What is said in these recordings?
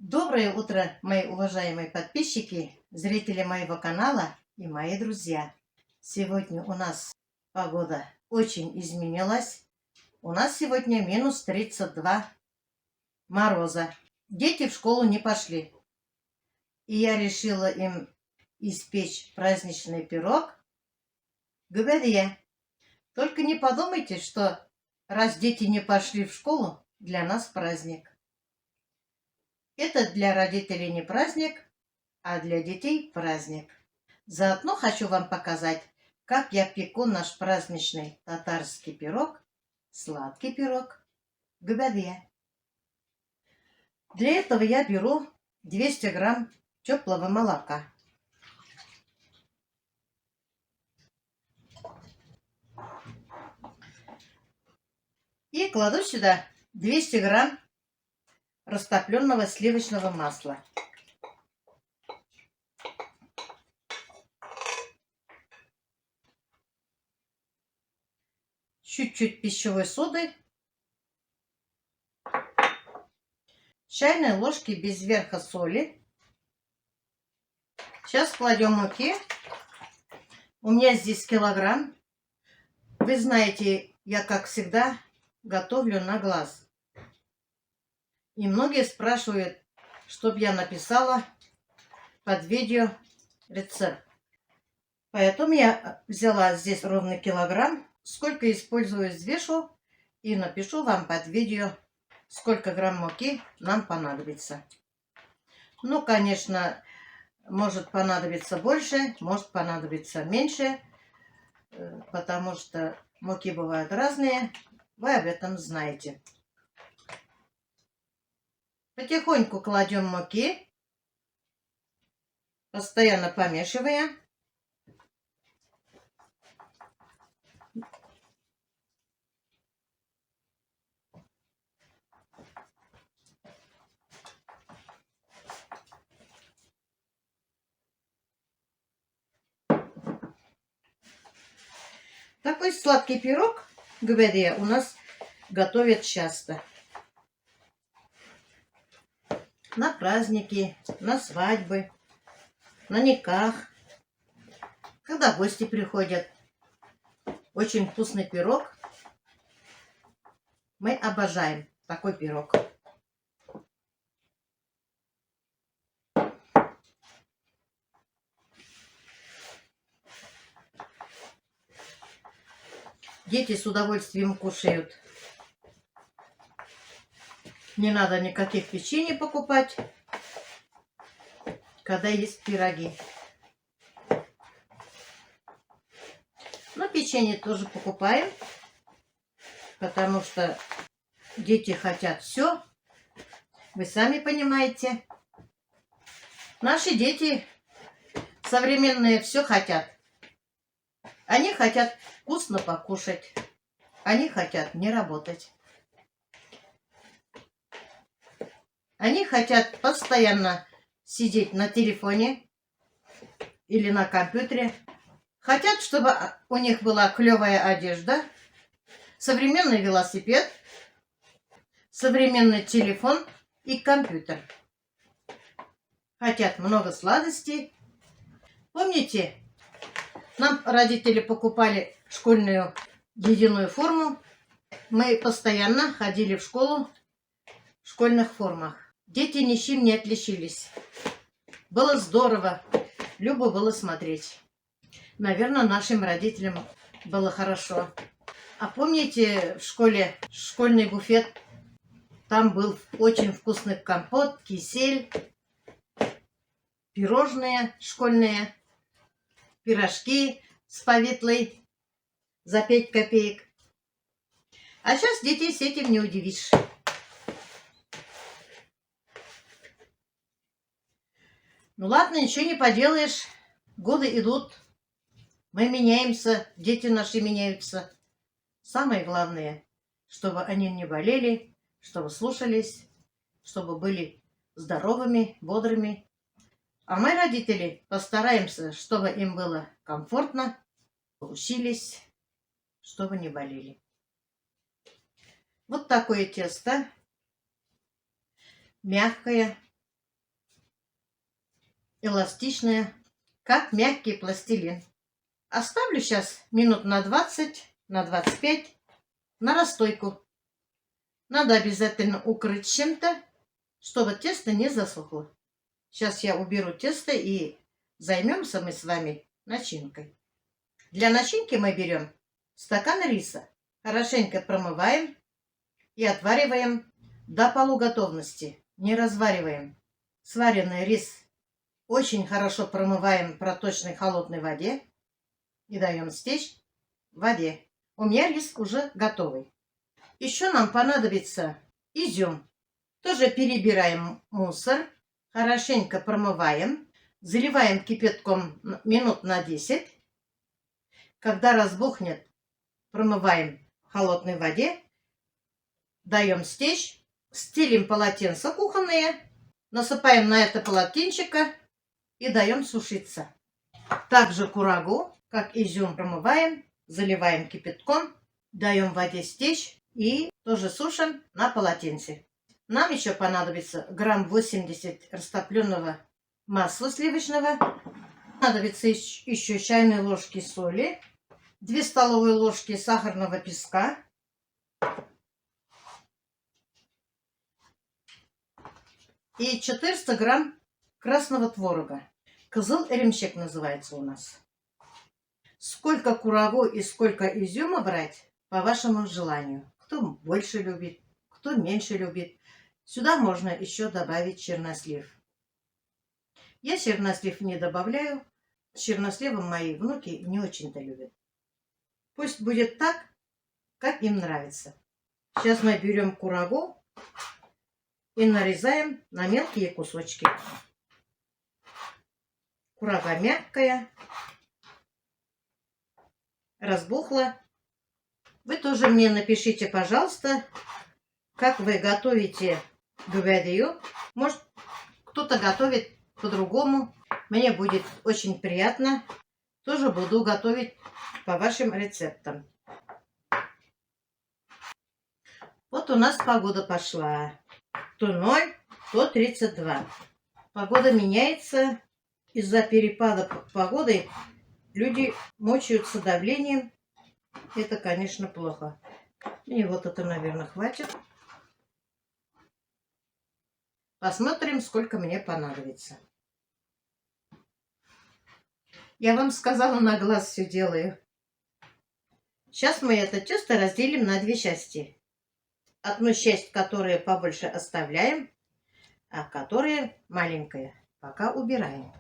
Доброе утро, мои уважаемые подписчики, зрители моего канала и мои друзья. Сегодня у нас погода очень изменилась. У нас сегодня минус 32 мороза. Дети в школу не пошли. И я решила им испечь праздничный пирог гүбәдия. Только не подумайте, что раз дети не пошли в школу, для нас праздник. Это для родителей не праздник, а для детей праздник. Заодно хочу вам показать, как я пеку наш праздничный татарский пирог, сладкий пирог гүбәдия. Для этого я беру 200 грамм теплого молока. И кладу сюда 200 грамм растопленного сливочного масла. Чуть-чуть пищевой соды. Чайной ложки без верха соли. Сейчас кладем муки. У меня здесь килограмм. Вы знаете, я, как всегда, готовлю на глаз. И многие спрашивают, чтобы я написала под видео рецепт. Поэтому я взяла здесь ровно килограмм. Сколько использую, взвешу и напишу вам под видео, сколько грамм муки нам понадобится. Ну, конечно, может понадобиться больше, может понадобиться меньше, потому что муки бывают разные. Вы об этом знаете. Потихоньку кладем муки, постоянно помешивая. Такой сладкий пирог гүбәдия у нас готовят часто. На праздники, на свадьбы, на никах, когда гости приходят. Очень вкусный пирог. Мы обожаем такой пирог. Дети с удовольствием кушают. Не надо никаких печенье покупать, когда есть пироги. Но печенье тоже покупаем, потому что дети хотят все. Вы сами понимаете. Наши дети современные все хотят. Они хотят вкусно покушать. Они хотят не работать. Они хотят постоянно сидеть на телефоне или на компьютере. Хотят, чтобы у них была клевая одежда, современный велосипед, современный телефон и компьютер. Хотят много сладостей. Помните, нам родители покупали школьную единую форму. Мы постоянно ходили в школу в школьных формах. Дети ничем не отличились. Было здорово. Любо было смотреть. Наверное, нашим родителям было хорошо. А помните в школе школьный буфет? Там был очень вкусный компот, кисель, пирожные школьные, пирожки с повидлой за 5 копеек. А сейчас детей с этим не удивишь. Ну ладно, ничего не поделаешь. Годы идут. Мы меняемся, дети наши меняются. Самое главное, чтобы они не болели, чтобы слушались, чтобы были здоровыми, бодрыми. А мы, родители, постараемся, чтобы им было комфортно, учились, чтобы не болели. Вот такое тесто. Мягкое, эластичная, как мягкий пластилин. Оставлю сейчас минут на 20, на 25 на расстойку. Надо обязательно укрыть чем-то, чтобы тесто не засохло. Сейчас я уберу тесто и займемся мы с вами начинкой. Для начинки мы берем стакан риса, хорошенько промываем и отвариваем до полуготовности, не развариваем. Сваренный рис очень хорошо промываем в проточной холодной воде и даем стечь в воде. У меня рис уже готовый. Еще нам понадобится изюм. Тоже перебираем мусор, хорошенько промываем, заливаем кипятком минут на 10. Когда разбухнет, промываем в холодной воде, даем стечь, стелим полотенце кухонное, насыпаем на это полотенчико и даем сушиться. Также курагу, как изюм, промываем, заливаем кипятком, даем в воде стечь и тоже сушим на полотенце. Нам еще понадобится грамм 80 растопленного масла сливочного. Понадобится еще чайные ложки соли, 2 столовые ложки сахарного песка, и 400 грамм красного творога. Кызыл эремчек называется у нас. Сколько курагу и сколько изюма брать, по вашему желанию. Кто больше любит, кто меньше любит. Сюда можно еще добавить чернослив. Я чернослив не добавляю. С черносливом мои внуки не очень-то любят. Пусть будет так, как им нравится. Сейчас мы берем курагу и нарезаем на мелкие кусочки. Курага мягкая, разбухла. Вы тоже мне напишите, пожалуйста, как вы готовите говядию. Может, кто-то готовит по-другому. Мне будет очень приятно. Тоже буду готовить по вашим рецептам. Вот у нас погода пошла. То 0, то 32. Погода меняется. Из-за перепада погоды люди мучаются давлением. Это, конечно, плохо. И вот это, наверное, хватит. Посмотрим, сколько мне понадобится. Я вам сказала, на глаз все делаю. Сейчас мы это тесто разделим на 2 части. Одну часть, которую побольше оставляем, а которая маленькая, пока убираем.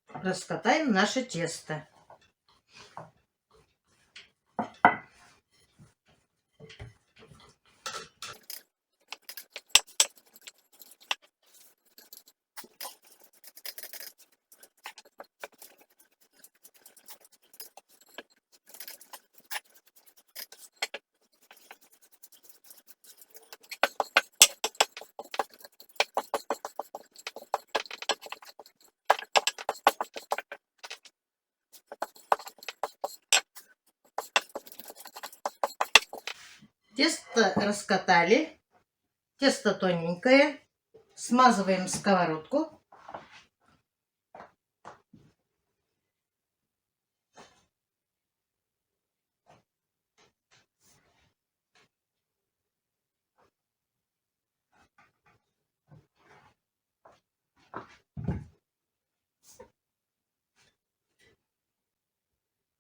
Раскатаем наше тесто. Тесто раскатали. Тесто тоненькое. Смазываем сковородку.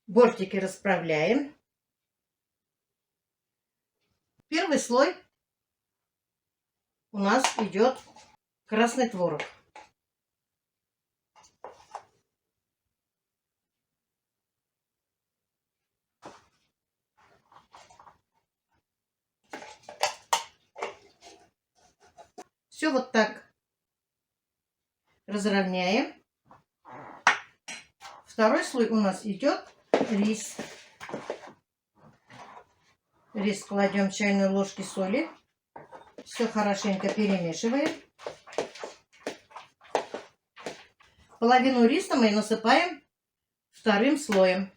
Бортики расправляем. Первый слой у нас идет красный творог. Все вот так разровняем. Второй слой у нас идет рис. Рис кладем чайную ложку соли. Все хорошенько перемешиваем. Половину риса мы насыпаем вторым слоем.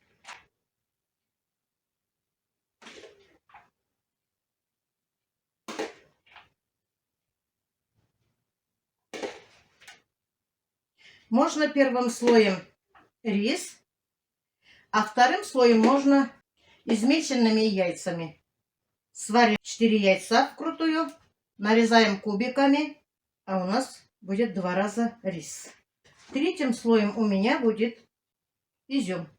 Можно первым слоем рис, а вторым слоем можно измельченными яйцами. Сварим 4 яйца вкрутую, нарезаем кубиками, а у нас будет 2 раза рис. Третьим слоем у меня будет изюм.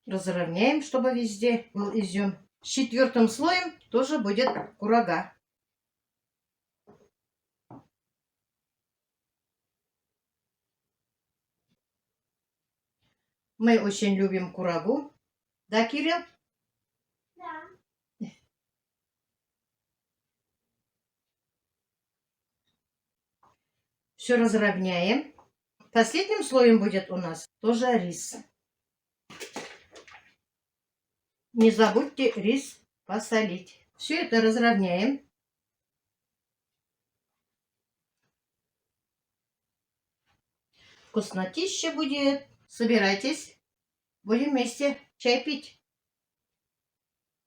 Разровняем, чтобы везде был изюм. С четвертым слоем тоже будет курага. Мы очень любим курагу. Да, Кирилл? Да. Все разровняем. Последним слоем будет у нас тоже рис. Не забудьте рис посолить. Все это разровняем. Вкуснотища будет. Собирайтесь. Будем вместе чай пить.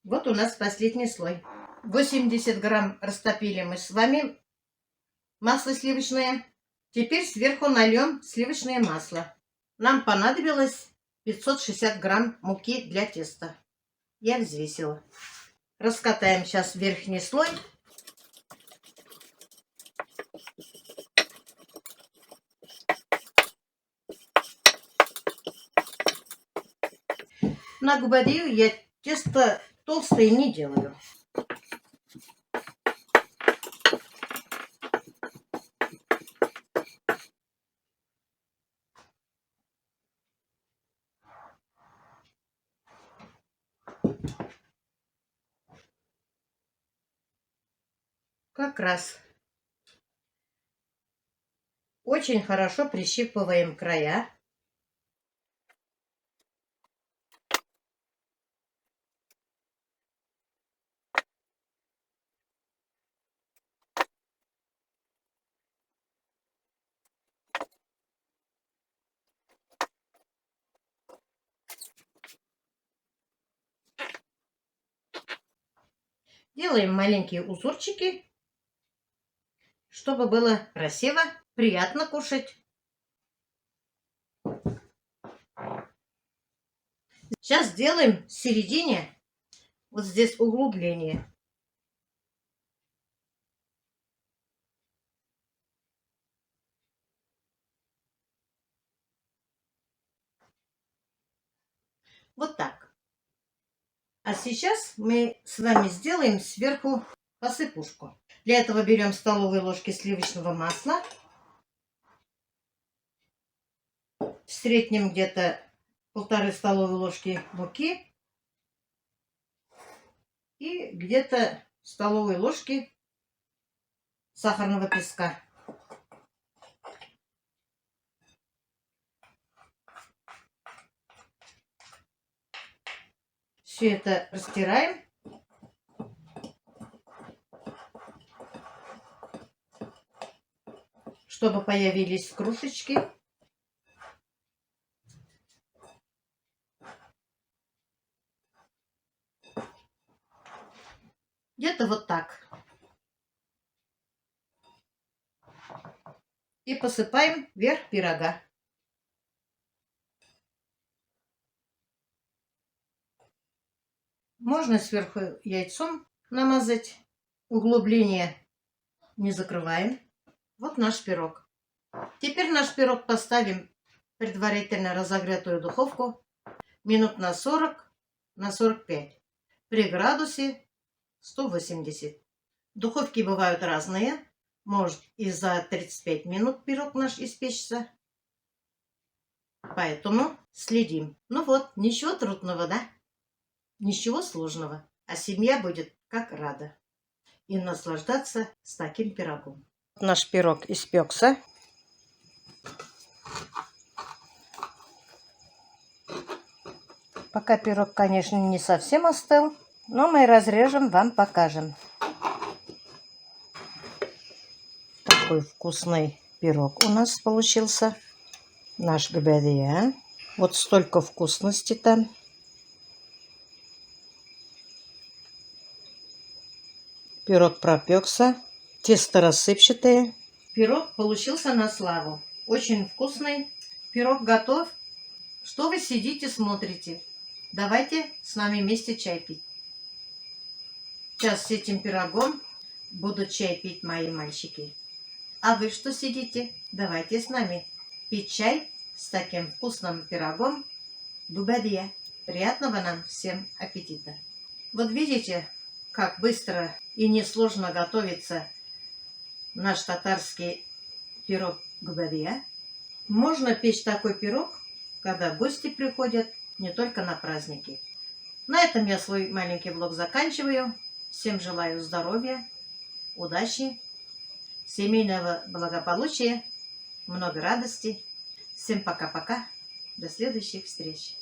Вот у нас последний слой. 80 грамм растопили мы с вами масло сливочное. Теперь сверху нальем сливочное масло. Нам понадобилось 560 грамм муки для теста. Я взвесила. Раскатаем сейчас верхний слой. На губадию я тесто толстое не делаю. Как раз. Очень хорошо прищипываем края. Делаем маленькие узорчики, чтобы было красиво, приятно кушать. Сейчас сделаем в середине, вот здесь углубление. Вот так. А сейчас мы с вами сделаем сверху посыпушку. Для этого берем столовые ложки сливочного масла. В среднем где-то 1,5 столовые ложки муки. И где-то столовые ложки сахарного песка. Все это растираем. Чтобы появились кружечки. Где-то вот так. И посыпаем верх пирога. Можно сверху яйцом намазать. Углубление не закрываем. Вот наш пирог. Теперь наш пирог поставим в предварительно разогретую духовку минут на 40, на 45 при градусе 180. Духовки бывают разные. Может и за 35 минут пирог наш испечься. Поэтому следим. Ну вот, ничего трудного, да? Ничего сложного. А семья будет как рада. И наслаждаться с таким пирогом. Наш пирог испекся. Пока пирог, конечно, не совсем остыл, но мы разрежем, вам покажем. такой вкусный пирог у нас получился. Наш губерия. Вот столько вкусности там. Пирог пропекся. Тесто рассыпчатое. Пирог получился на славу. Очень вкусный. Пирог готов. Что вы сидите, смотрите? Давайте с нами вместе чай пить. Сейчас с этим пирогом будут чай пить мои мальчики. А вы что сидите? Давайте с нами пить чай с таким вкусным пирогом Дубадия. Приятного нам всем аппетита. Вот видите, как быстро и несложно готовится наш татарский пирог Дубадия. Можно печь такой пирог, когда гости приходят, не только на праздники. На этом я свой маленький влог заканчиваю. Всем желаю здоровья, удачи, семейного благополучия, много радости. Всем пока-пока. До следующих встреч.